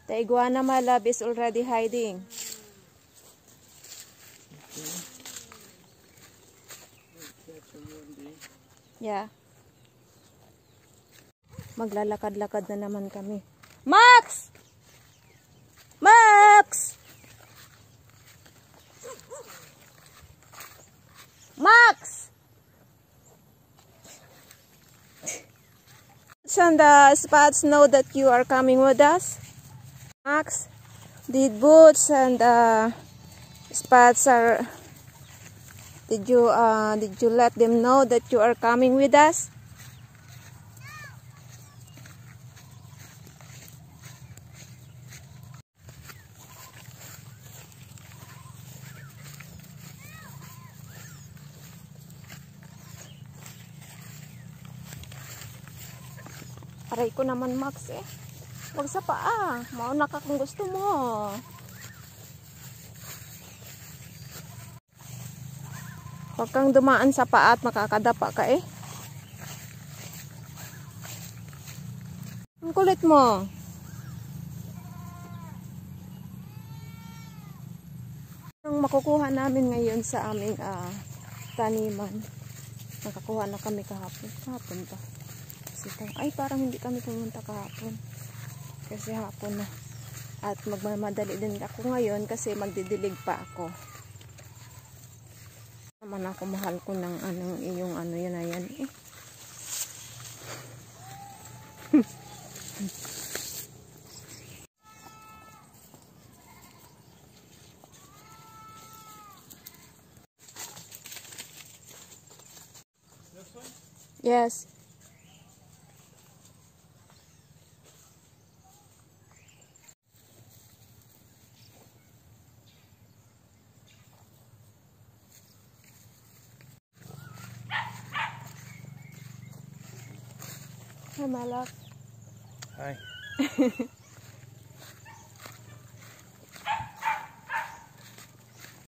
The iguana, my love, is already hiding. Yeah. Maglalakad-lakad na naman kami. Max! Max! Max! And the Spots know that you are coming with us? Max, did Boots and Spots are... Did you let them know that you are coming with us? Aray ko naman, Max, eh. Huwag sa paa. Mauna ka kung gusto mo. Huwag kang dumaan sa paa at makakadapa ka, eh. Ang kulit mo. Ang makukuha namin ngayon sa aming taniman. Nakakuha na kami kahapon. Kahapon pa. Ay, parang hindi kami pumunta kahapon. Kasi hapon na. At magmamadali din ako ngayon kasi magdidilig pa ako. Naman ako, mahal ko ng iyong yan na yan eh. Yes. Hi, my love. Hi.